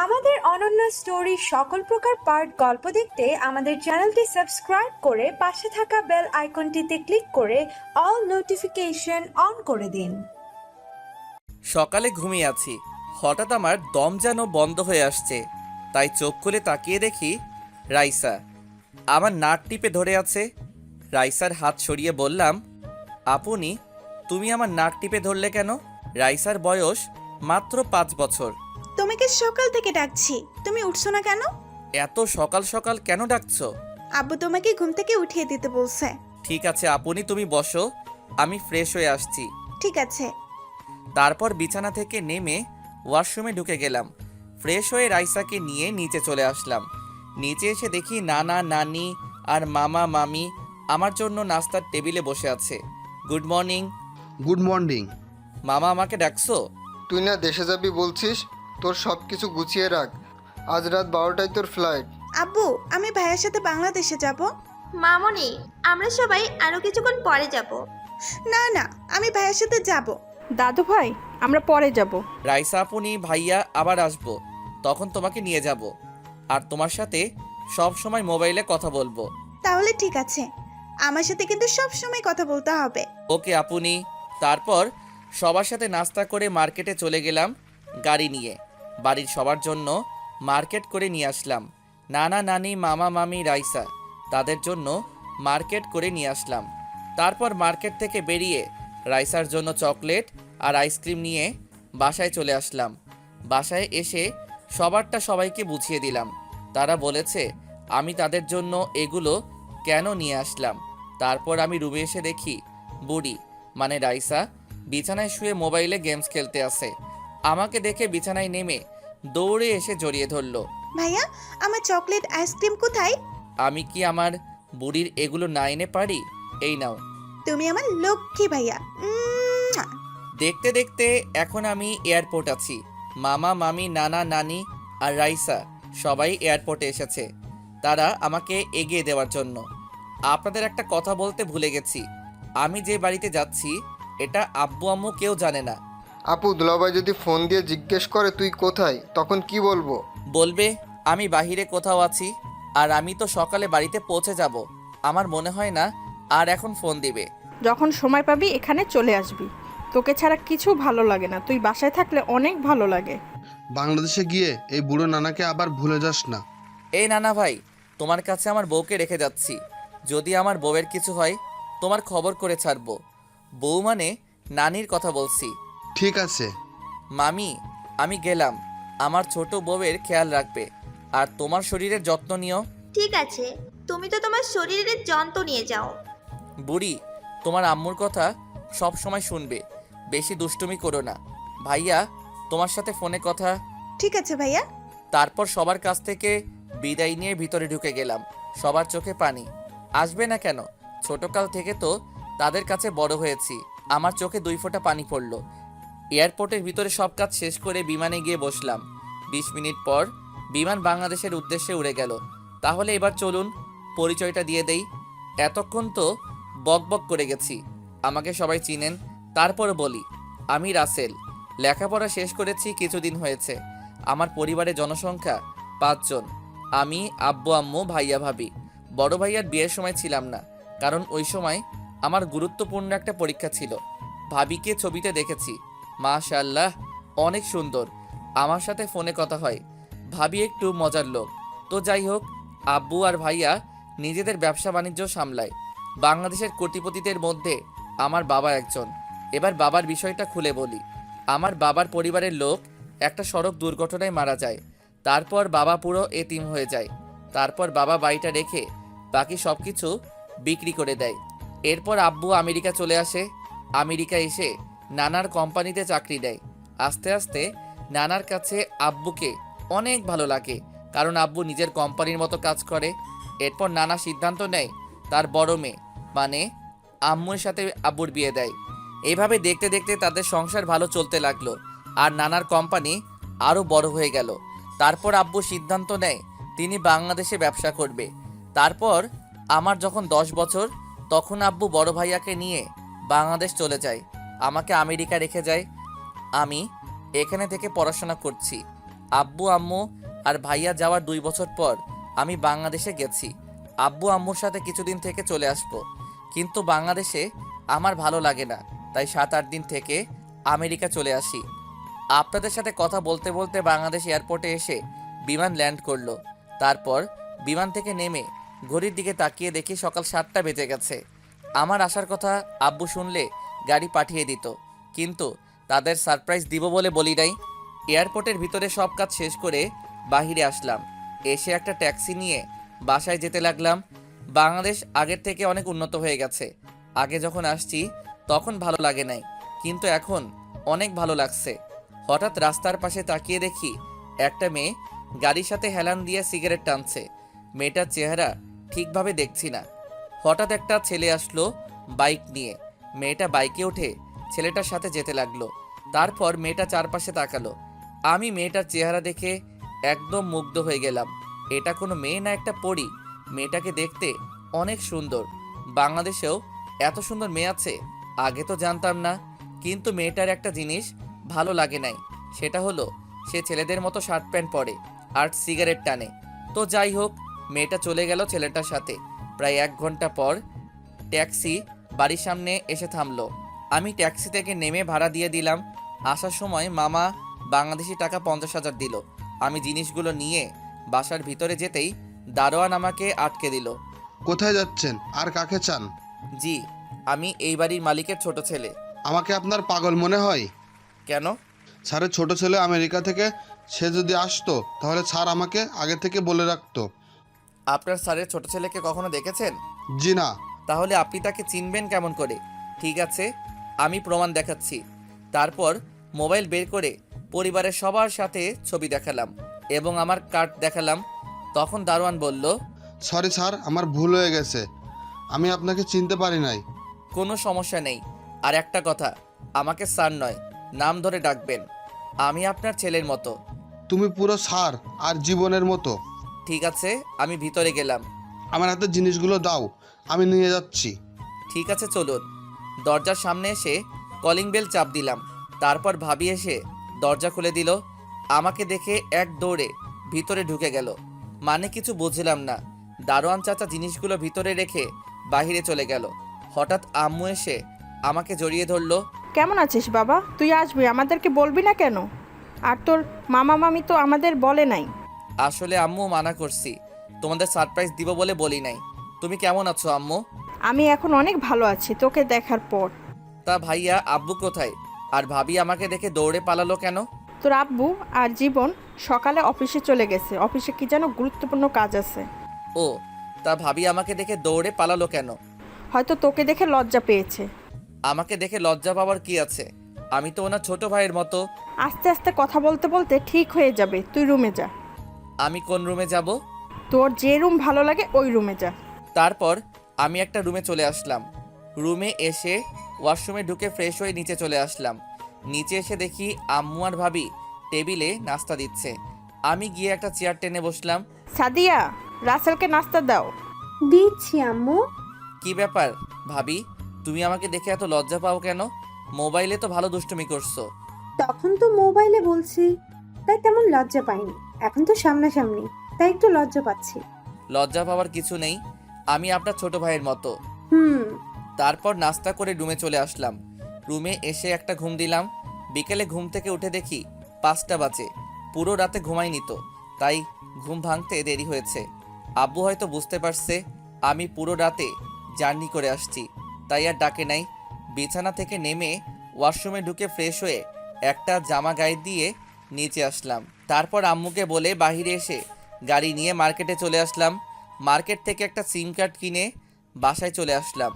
আমাদের অনন্য স্টোরি সকল প্রকার পার্ট গল্প দেখতে আমাদের চ্যানেলটি সাবস্ক্রাইব করে পাশে থাকা বেল আইকনটিতে ক্লিক করে অল নোটিফিকেশন অন করে দিন। সকালে ঘুমিয়ে আছি, হঠাৎ আমার দম যেন বন্ধ হয়ে আসছে। তাই চোখ খুলে তাকিয়ে দেখি রাইসা আমার নাক টিপে ধরে আছে। রাইসার হাত সরিয়ে বললাম, আপনি তুমি আমার নাক টিপে ধরলে কেন? রাইসার বয়স মাত্র ৫ বছর। তোমাকে সকাল থেকে ডাকছি, তুমি উঠছো না কেন? এত সকাল সকাল কেন ডাকছো? আব্বু তোমাকে ঘুম থেকে উঠিয়ে দিতে বলছে। ঠিক আছে আপনি তুমি বসো, আমি ফ্রেশ হয়ে আসছি। ঠিক আছে। তারপর বিছানা থেকে নেমে ওয়াশরুমে ঢুকে গেলাম। ফ্রেশ হয়ে রাইসাকে নিয়ে নিচে চলে আসলাম। নিচে এসে দেখি নানা নানি আর মামা মামি আমার জন্য নাস্তার টেবিলে বসে আছে। Good morning. Good morning. মামা আমাকে ডাকছো? তুই না দেশে যাবি বলছিস, তোর সব কিছু গুছিয়ে রাখ, আজ রাত 12টায় তোর ফ্লাইট। আব্বু, আমি ভাইয়ের সাথে বাংলাদেশে যাব। মামনি, আমরা সবাই আরো কিছুক্ষণ পরে যাব। না না, আমি ভাইয়ের সাথে যাব। দাদু ভাই, আমরা পরে যাব। রাইসা আপনি ভাইয়া আবার আসবো, তখন তোমাকে নিয়ে যাব আর তোমার সাথে সব সময় মোবাইলে কথা বলবো। তাহলে ঠিক আছে, আমার সাথে কিন্তু সব সময় কথা বলতে হবে। ওকে আপনি। তারপর সবার সাথে নাস্তা করে মার্কেটে চলে গেলাম গাড়ি নিয়ে। বাড়ির সবার জন্য মার্কেট করে নিয়ে আসলাম। নানা নানি মামা মামি রাইসা তাদের জন্য মার্কেট করে নিয়ে আসলাম। তারপর মার্কেট থেকে বেরিয়ে রাইসার জন্য চকলেট আর আইসক্রিম নিয়ে বাসায় চলে আসলাম। বাসায় এসে সবারটা সবাইকে বুঝিয়ে দিলাম। তারা বলেছে আমি তাদের জন্য এগুলো কেন নিয়ে আসলাম। তারপর আমি রুমে এসে দেখি বুড়ি মানে রাইসা বিছানায় শুয়ে মোবাইলে গেমস খেলতে আছে। আমাকে দেখে বিছানায় নেমে দৌড়ে এসে জড়িয়ে ধরলো। ভাইয়া, আমার চকলেট আইসক্রিম কোথায়? আমি কি আমার বুড়ির এগুলো না এনে পারি? এই নাও। তুমি আমার লক্ষ্মী ভাইয়া। দেখতে দেখতে এখন আমি এয়ারপোর্ট আছি। মামা মামি নানা নানি আর রাইসা সবাই এয়ারপোর্টে এসেছে, তারা আমাকে এগিয়ে দেওয়ার জন্য। আপনাদের একটা কথা বলতে ভুলে গেছি, আমি যে বাড়িতে যাচ্ছি এটা আব্বু আম্মু কেউ জানে না। আপু, দুলাভাই যদি ফোন দিয়ে জিজ্ঞেস করে তুই কোথায়, তখন কি বলবো? বলবে আমি বাহিরে কোথাও আছি, আর আমি তো সকালে বাড়িতে পৌঁছে যাব। আমার মনে হয় না আর এখন ফোন দিবে। যখন সময় পাবি এখানে চলে আসবি। তোকে ছাড়া কিছু ভালো লাগে না, তুই বাসায় থাকলে অনেক ভালো লাগে। বাংলাদেশে গিয়ে এই বুড়ো নানাকে আবার ভুলে যাস না। এই নানা ভাই, তোমার কাছে আমার বউকে রেখে যাচ্ছি। যদি আমার বউয়ের কিছু হয় তোমার খবর করে ছাড়বো। বউ মানে নানির কথা বলছি। ঠিক আছে মামি, আমি গেলাম। আমার ছোট বউয়ের খেয়াল রাখবে আর তোমার শরীরের যত্ন নিও। ঠিক আছে, তুমি তো তোমার শরীরের যন্ত্র নিয়ে যাও। বুড়ি, তোমার আম্মুর কথা সব সময় শুনবে, বেশি দুষ্টুমি করো না। ভাইয়া, তোমার সাথে ফোনে কথা। ঠিক আছে ভাইয়া। তারপর সবার কাছ থেকে বিদায় নিয়ে ভিতরে ঢুকে গেলাম। সবার চোখে পানি। আসবে না কেন? ছোটকাল থেকে তো তাদের কাছে বড় হয়েছি, আমার চোখে 2 ফোঁটা পানি পড়ল। এয়ারপোর্টের ভিতরে সব কাজ শেষ করে বিমানে গিয়ে বসলাম। 20 মিনিট পর বিমান বাংলাদেশের উদ্দেশ্যে উড়ে গেল। তাহলে এবার চলুন পরিচয়টা দিয়ে দেই। এতক্ষণ তো বকবক করে গেছি, আমাকে সবাই চিনেন। তারপর বলি, আমি রাসেল। লেখাপড়া শেষ করেছি কিছুদিন হয়েছে। আমার পরিবারের জনসংখ্যা 5 জন। আমি, আব্বু আম্মু, ভাইয়া ভাবি। বড় ভাইয়ার বিয়ের সময় ছিলাম না, কারণ ওই সময় আমার গুরুত্বপূর্ণ একটা পরীক্ষা ছিল। ভাবিকে ছবিতে দেখেছি, মাশাআল্লাহ অনেক সুন্দর। আমার সাথে ফোনে কথা হয়। ভাবি একটু মজার লোক। তো যাই হোক, আব্বু আর ভাইয়া নিজেদের ব্যবসা বাণিজ্য সামলায়। বাংলাদেশের কোটিপতিদের মধ্যে আমার বাবা একজন। এবার বাবার বিষয়টা খুলে বলি। আমার বাবার পরিবারের লোক একটা সড়ক দুর্ঘটনায় মারা যায়। তারপর বাবা পুরো এতিম হয়ে যায়। তারপর বাবা বাড়িটা রেখে বাকি সব কিছু বিক্রি করে দেয়। এরপর আব্বু আমেরিকা চলে আসে। আমেরিকা এসে নানার কোম্পানিতে চাকরি দেয়। আস্তে আস্তে নানার কাছে আব্বুকে অনেক ভালো লাগে, কারণ আব্বু নিজের কোম্পানির মতো কাজ করে। এরপর নানা সিদ্ধান্ত নেয় তার বড় মেয়ে মানে আম্মুর সাথে আব্বুর বিয়ে দেয়। এইভাবে দেখতে দেখতে তাদের সংসার ভালো চলতে লাগলো আর নানার কোম্পানি আরও বড় হয়ে গেল। তারপর আব্বু সিদ্ধান্ত নেয় তিনি বাংলাদেশে ব্যবসা করবে। তারপর আমার যখন 10 বছর, তখন আব্বু বড় ভাইয়াকে নিয়ে বাংলাদেশ চলে যায়, আমাকে আমেরিকা রেখে যায়। আমি এখানে থেকে পড়াশোনা করছি। আব্বু আম্মু আর ভাইয়া যাওয়ার 2 বছর পর আমি বাংলাদেশে গেছি। আব্বু আম্মুর সাথে কিছুদিন থেকে চলে আসব, কিন্তু বাংলাদেশে আমার ভালো লাগে না, তাই 7-8 দিন থেকে আমেরিকা চলে আসি। আপনাদের সাথে কথা বলতে বলতে বাংলাদেশ এয়ারপোর্টে এসে বিমান ল্যান্ড করলো। তারপর বিমান থেকে নেমে ঘড়ির দিকে তাকিয়ে দেখি সকাল 7টা বেজে গেছে। আমার আসার কথা আব্বু শুনলে গাড়ি পাঠিয়ে দিত, কিন্তু তাদের সারপ্রাইজ দিব বলে বলি নাই। এয়ারপোর্টের ভিতরে সব কাজ শেষ করে বাহিরে আসলাম। এসে একটা ট্যাক্সি নিয়ে বাসায় যেতে লাগলাম। বাংলাদেশ আগের থেকে অনেক উন্নত হয়ে গেছে। আগে যখন আসছি তখন ভালো লাগে নাই, কিন্তু এখন অনেক ভালো লাগছে। হঠাৎ রাস্তার পাশে তাকিয়ে দেখি একটা মেয়ে গাড়ির সাথে হেলান দিয়ে সিগারেট টানছে। মেয়েটার চেহারা ঠিকভাবে দেখছি না। হঠাৎ একটা ছেলে আসলো বাইক নিয়ে। মেয়েটা বাইকে উঠে ছেলেটার সাথে যেতে লাগলো। তারপর মেয়েটা চারপাশে তাকালো। আমি মেয়েটার চেহারা দেখে একদম মুগ্ধ হয়ে গেলাম। এটা কোনো মেয়ে না, একটা পরী। মেয়েটাকে দেখতে অনেক সুন্দর। বাংলাদেশেও এত সুন্দর মেয়ে আছে আগে তো জানতাম না। কিন্তু মেয়েটার একটা জিনিস ভালো লাগে নাই, সেটা হলো সে ছেলেদের মতো শার্ট প্যান্ট পরে আর সিগারেট টানে। তো যাই হোক, মেয়েটা চলে গেল ছেলেটার সাথে। প্রায় 1 ঘন্টা পর ট্যাক্সি বাড়ির সামনে এসে থামলো। আমি ট্যাক্সি থেকে নেমে ভাড়া দিয়ে দিলাম। আসার সময় মামা বাংলাদেশি টাকা 50,000 দিল। আমি জিনিসগুলো নিয়ে বাসার ভিতরে যেতেই দারোয়ান আমাকে আটকে দিল। কোথায় যাচ্ছেন আর কাকে চান? জি, আমি এই বাড়ির মালিকের ছোট ছেলে। আমাকে আপনার পাগল মনে হয়? কেন? স্যারের ছোট ছেলে আমেরিকা থেকে, সে যদি আসতো তাহলে স্যার আমাকে আগে থেকে বলে রাখতো। আপনার স্যারের ছোট ছেলেকে কখনো দেখেছেন? জি না। তাহলে আপনি তাকে চিনবেন কেমন করে? ঠিক আছে, আমি প্রমাণ দেখাচ্ছি। তারপর মোবাইল বের করে পরিবারের সবার সাথে ছবি দেখালাম এবং আমার কার্ড দেখালাম। তখন দারোয়ান বলল, সরি স্যার, আমার ভুল হয়ে গেছে, আমি আপনাকে চিনতে পারি নাই। কোনো সমস্যা নেই। আর একটা কথা, আমাকে স্যার নয়, নাম ধরে ডাকবেন। আমি আপনার ছেলের মতো। তুমি পুরো স্যার আর জীবনের মতো। ঠিক আছে, আমি ভিতরে গেলাম। আমার হাতে জিনিসগুলো দাও, আমি নিয়ে যাচ্ছি। ঠিক আছে, চলুন। দরজার সামনে এসে কলিং বেল চাপ দিলাম। তারপর ভাবি এসে দরজা খুলে দিল। আমাকে দেখে এক দৌড়ে ভিতরে ঢুকে গেল। মানে কিছু বুঝলাম না। দারোয়ান চাচা জিনিসগুলো ভিতরে রেখে বাইরে চলে গেল। হঠাৎ আম্মু এসে আমাকে জড়িয়ে ধরলো। কেমন আছিস বাবা? তুই আসবি, আমাদেরকে বলবি না কেন? আর তোর মামা মামি তো আমাদের বলে নাই। আসলে আম্মু মানা করছি, তোমাদের সারপ্রাইজ দিব বলে বলি নাই। তুমি কেমন আছো আম্মু? আমি এখন অনেক ভালো আছি তোকে দেখার পর। তা ভাইয়া আব্বু কোথায়? আর ভাবি আমাকে দেখে দৌড়ে পালালো কেন? তোর আব্বু আর জীবন সকালে অফিসে চলে গেছে, অফিসে কি যেন গুরুত্বপূর্ণ কাজ আছে। ও, তা ভাবি আমাকে দেখে দৌড়ে পালালো কেন? হয়তো তোকে দেখে লজ্জা পেয়েছে। আমাকে দেখে লজ্জা পাওয়ার কি আছে? আমি তো ওনার ছোট ভাইয়ের মতো। আস্তে আস্তে কথা বলতে বলতে ঠিক হয়ে যাবে, তুই রুমে যা। আমি কোন রুমে যাব? তোর যে রুম ভালো লাগে ওই রুমে যা। তারপর আমি একটা রুমে চলে আসলাম। রুমে এসে ওয়াশরুমে ঢুকে ফ্রেশ হয়ে নিচে চলে আসলাম। নিচে এসে দেখি আম্মু আর ভাবি টেবিলে নাস্তা দিচ্ছে। আমি গিয়ে একটা চেয়ার টেনে বসলাম। সাদিয়া, রাসেলকে নাস্তা দাও। দিচ্ছি আম্মু। কি ব্যাপার ভাবি, তুমি আমাকে দেখে এত লজ্জা পাও কেন? মোবাইলে তো ভালো দুষ্টুমি করছো। তখন তো মোবাইলে বলছি, তাই তেমন লজ্জা পাইনি। এখন তো সামনাসামনি, তাই একটু লজ্জা পাচ্ছি। লজ্জা পাওয়ার কিছু নেই, আমি আপনার ছোট ভাইয়ের মতো। হুম। তারপর নাস্তা করে রুমে চলে আসলাম। রুমে এসে একটা ঘুম দিলাম। বিকেলে ঘুম থেকে উঠে দেখি 5টা বাজে। পুরো রাতে ঘুমাইনি তো, তাই ঘুম ভাঙতে দেরি হয়েছে। আব্বু হয়তো বুঝতে পারছে আমি পুরো রাতে জার্নি করে আসছি, তাই আর ডাকে নাই। বিছানা থেকে নেমে ওয়াশরুমে ঢুকে ফ্রেশ হয়ে একটা জামা গায়ে দিয়ে নিচে আসলাম। তারপর আম্মুকে বলে বাইরে এসে গাড়ি নিয়ে মার্কেটে চলে আসলাম। মার্কেট থেকে একটা সিম কার্ড কিনে বাসায় চলে আসলাম।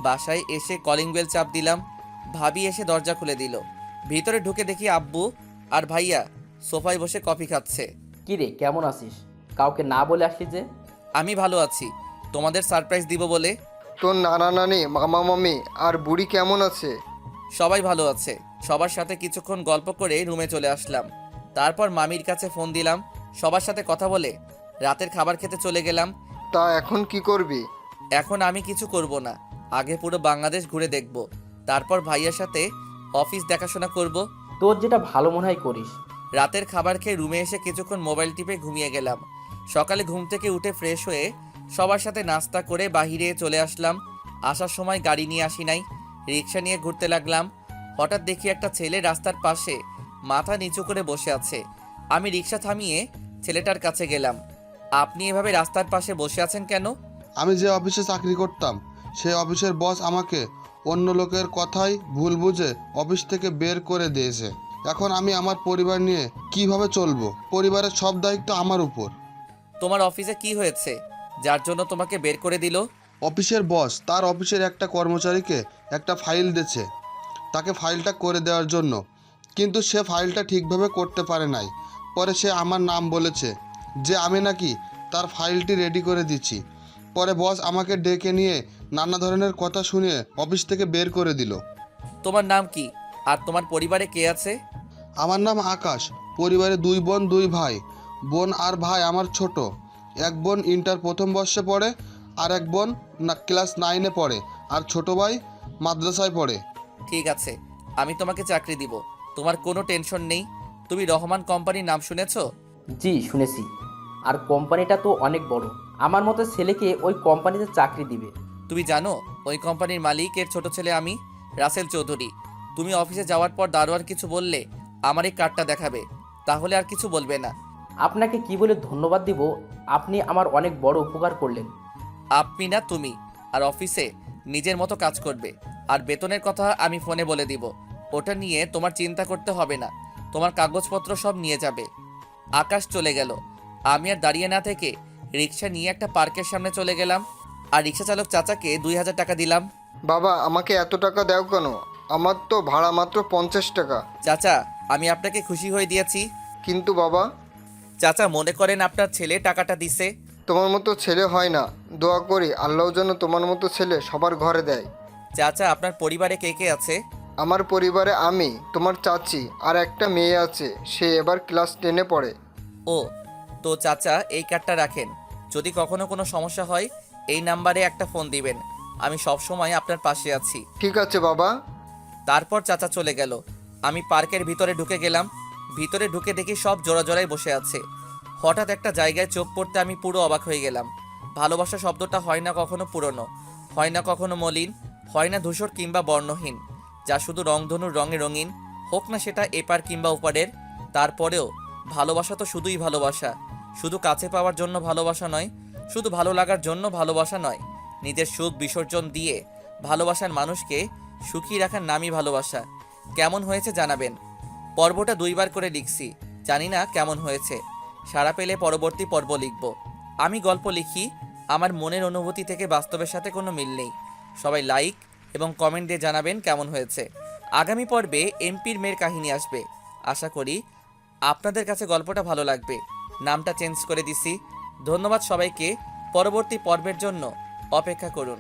বাসায় এসে কলিং বেল চাপ দিলাম। ভাবি এসে দরজা খুলে দিল। ভিতরে ঢুকে দেখি আব্বু আর ভাইয়া সোফায় বসে কফি খাচ্ছে। কি রে, কেমন আছিস? কাউকে না বলে আসলি যে? আমি ভালো আছি, তোমাদের সারপ্রাইজ দিব বলে। তোর নানা নানি, মামা মামি আর বুড়ি কেমন আছে? সবাই ভালো আছে। সবার সাথে কিছুক্ষণ গল্প করে রুমে চলে আসলাম। তারপর মামির কাছে ফোন দিলাম। সবার সাথে কথা বলে রাতের খাবার খেতে চলে গেলাম। তা এখন কি করবি? এখন আমি কিছু করব না, আগে পুরো বাংলাদেশ ঘুরে দেখব। তারপর ভাইয়ার সাথে অফিস দেখাশোনা করব। তোর যেটা ভালো মনে হয় করিস। রাতের খাবার খেয়ে রুমে এসে কিছুক্ষণ মোবাইল টিপে ঘুমিয়ে গেলাম। সকালে ঘুম থেকে উঠে ফ্রেশ হয়ে সবার সাথে নাস্তা করে বাহিরে চলে আসলাম। আসার সময় গাড়ি নিয়ে আসি নাই, রিক্সা নিয়ে ঘুরতে লাগলাম। হঠাৎ দেখি একটা ছেলে রাস্তার পাশে মাথা নিচু করে বসে আছে। আমি রিক্সা থামিয়ে ছেলেটার কাছে গেলাম। আপনি এভাবে রাস্তার পাশে বসে আছেন কেন? আমি যে অফিসে চাকরি করতাম সেই অফিসের বস আমাকে অন্য লোকের কথাই ভুল বুঝে অফিস থেকে বের করে দিয়েছে। এখন আমি আমার পরিবার নিয়ে কিভাবে চলবো? পরিবারের সব দায়িত্ব আমার উপর। তোমার অফিসে কি হয়েছে যার জন্য তোমাকে বের করে দিল? অফিসের বস তার অফিসের একটা কর্মচারীকে একটা ফাইল দিয়েছে, তাকে ফাইলটা করে দেওয়ার জন্য, কিন্তু সে ফাইলটা ঠিকভাবে করতে পারে নাই। পরে সে আমার নাম বলেছে যে আমি নাকি তার ফাইলটি রেডি করে দিচ্ছি। পরে বস আমাকে ডেকে নিয়ে নানা ধরনের কথা শুনিয়ে অফিস থেকে বের করে দিল। তোমার নাম কি আর তোমার পরিবারে কে আছে? আমার নাম আকাশ। পরিবারে 2 বোন 2 ভাই। বোন আর ভাই আমার ছোট। এক বোন ইন্টার প্রথম বর্ষে পড়ে, আর এক বোন ক্লাস 9-এ পড়ে, আর ছোট ভাই মাদ্রাসায় পড়ে। ঠিক আছে, আমি তোমাকে চাকরি দিব, তোমার কোনো টেনশন নেই। তুমি রহমান কোম্পানির নাম শুনেছো? জি শুনেছি, আর কোম্পানিটা তো অনেক বড়। আমার মতো ছেলেকে ওই কোম্পানিতে চাকরি দিবে। তুমি জানো ওই কোম্পানির মালিকের ছোট ছেলে আমি, রাসেল চৌধুরী। তুমি অফিসে যাওয়ার পর দারোয়ান কিছু বললে আমার এই কার্ডটা দেখাবে, তাহলে আর কিছু বলবে না। আপনাকে কি বলে ধন্যবাদ দিব? আপনি আমার অনেক বড় উপকার করলেন। আপনি না তুমি, আর অফিসে নিজের মতো কাজ করবে। আর বেতনের কথা আমি ফোনে বলে দিব, ওটা নিয়ে তোমার চিন্তা করতে হবে না। তোমার কাগজপত্র সব নিয়ে যাবে। আকাশ চলে গেল। আমি আর দাঁড়িয়ে না থেকে রিক্সা নিয়ে একটা পার্কের সামনে চলে গেলাম, আর রিক্সা চালক চাচাকে 2000 টাকা দিলাম। বাবা, আমাকে এত টাকা দাও কেন? আমার তো ভাড়া মাত্র 50 টাকা। চাচা, আমি আপনাকে খুশি হয়ে দিয়েছি। কিন্তু বাবা, চাচা মনে করেন আপনার ছেলে টাকাটা দিছে। তোমার মতো ছেলে হয় না। দোয়া করি আল্লাহ যেন তোমার মতো ছেলে সবার ঘরে দেয়। চাচা, আপনার পরিবারে কে কে আছে? আমার পরিবারে আমি, তোমার চাচি আর একটা মেয়ে আছে, সে এবার ক্লাস 10-এ পড়ে। ও, তো চাচা এই কার্ডটা রাখেন, যদি কখনো কোনো সমস্যা হয় এই নাম্বারে একটা ফোন দিবেন, আমি সব সময় আপনার পাশে আছি। ঠিক আছে বাবা। তারপর চাচা চলে গেল। আমি পার্কের ভিতরে ঢুকে গেলাম। ভিতরে ঢুকে দেখি সব জোড়া জোড়ায় বসে আছে। হঠাৎ একটা জায়গায় চোখ পড়তে আমি পুরো অবাক হয়ে গেলাম। ভালোবাসা শব্দটা হয় না কখনো পুরনো, হয় না কখনো মলিন, হয় না ধূসর কিংবা বর্ণহীন, যা শুধু রংধনুর রঙে রঙিন, হোক না সেটা এপার কিংবা ওপারের। তারপরেও ভালোবাসা তো শুধুই ভালোবাসা, শুধু কাছে পাওয়ার জন্য ভালোবাসা নয়, শুধু ভালো লাগার জন্য ভালোবাসা নয়, নিজের সুখ বিসর্জন দিয়ে ভালোবাসার মানুষকে সুখী রাখার নামই ভালোবাসা। কেমন হয়েছে জানাবেন। পর্বটা 2 বার করে লিখছি, জানি না কেমন হয়েছে। সাড়া পেলে পরবর্তী পর্ব লিখব। আমি গল্প লিখি, আমার মনের অনুভূতি থেকে বাস্তবের সাথে কোনো মিল নেই। সবাই লাইক এবং কমেন্ট দিয়ে জানাবেন কেমন হয়েছে। আগামী পর্বে এমপির মেয়ের কাহিনী আসবে। আশা করি আপনাদের কাছে গল্পটা ভালো লাগবে। নামটা চেঞ্জ করে দিছি। ধন্যবাদ সবাইকে। পরবর্তী পর্বের জন্য অপেক্ষা করুন।